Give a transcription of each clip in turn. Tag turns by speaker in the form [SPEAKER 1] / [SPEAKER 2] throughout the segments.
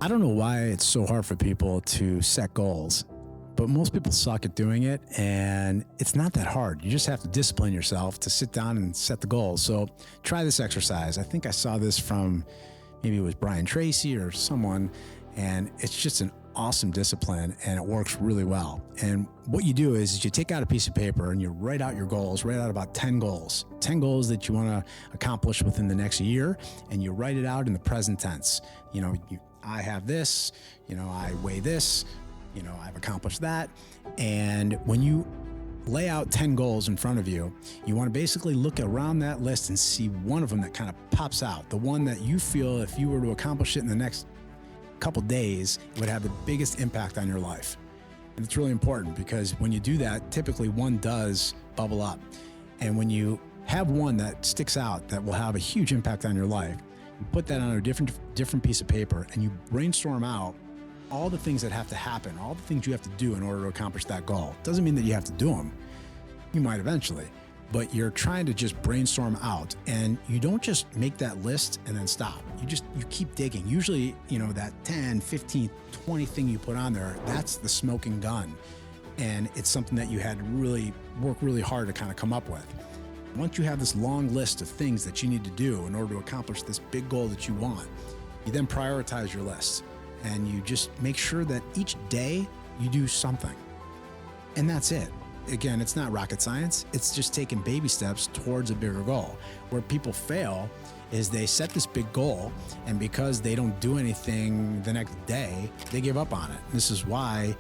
[SPEAKER 1] I don't know why it's so hard for people to set goals, but most people suck at doing it, and it's not that hard. You just have to discipline yourself to sit down and set the goals. So try this exercise. I think I saw this from, maybe it was Brian Tracy or someone, and it's just an awesome discipline, and it works really well. And what you do is you take out a piece of paper and you write out your goals, write out about 10 goals that you want to accomplish within the next year, and you write it out in the present tense. I have this, I weigh this, I've accomplished that. And when you lay out 10 goals in front of you, you want to basically look around that list and see one of them that kind of pops out, the one that you feel if you were to accomplish it in the next couple days, it would have the biggest impact on your life. And it's really important because when you do that, typically one does bubble up. And when you have one that sticks out that will have a huge impact on your life, you put that on a different piece of paper and you brainstorm out all the things that have to happen, all the things you have to do in order to accomplish that goal. Doesn't mean that you have to do them. You might eventually, but you're trying to just brainstorm out, and you don't just make that list and then stop. You keep digging. Usually, that 10, 15, 20 thing you put on there, that's the smoking gun. And it's something that you had to really work really hard to kind of come up with. Once you have this long list of things that you need to do in order to accomplish this big goal that you want, you then prioritize your list, and you just make sure that each day you do something. And that's it. Again, it's not rocket science. It's just taking baby steps towards a bigger goal. Where people fail is they set this big goal, and because they don't do anything the next day, they give up on it. This is why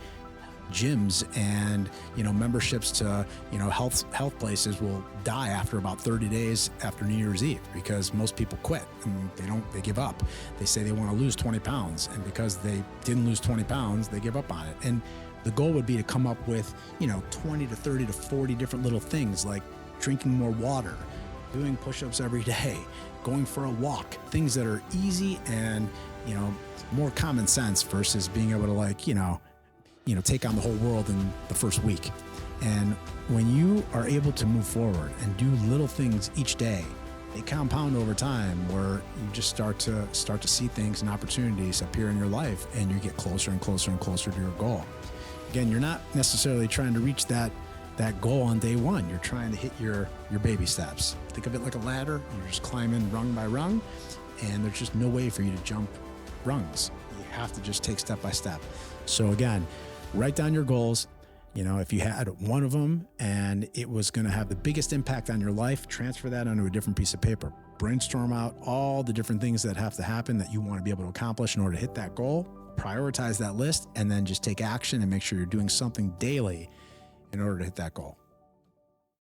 [SPEAKER 1] gyms and memberships to health places will die after about 30 days after New Year's Eve, because most people quit and they give up. They say they want to lose 20 pounds, and because they didn't lose 20 pounds, they give up on it. And the goal would be to come up with 20 to 30 to 40 different little things, like drinking more water, doing push-ups every day, going for a walk, things that are easy and more common sense versus being able to take on the whole world in the first week. And when you are able to move forward and do little things each day, they compound over time, where you just start to see things and opportunities appear in your life, and you get closer and closer and closer to your goal. Again, you're not necessarily trying to reach that goal on day one. You're trying to hit your baby steps. Think of it like a ladder. You're just climbing rung by rung, and there's just no way for you to jump rungs. You have to just take step by step. So again, write down your goals. If you had one of them and it was going to have the biggest impact on your life, transfer that onto a different piece of paper. Brainstorm out all the different things that have to happen that you want to be able to accomplish in order to hit that goal. Prioritize that list, and then just take action and make sure you're doing something daily in order to hit that goal.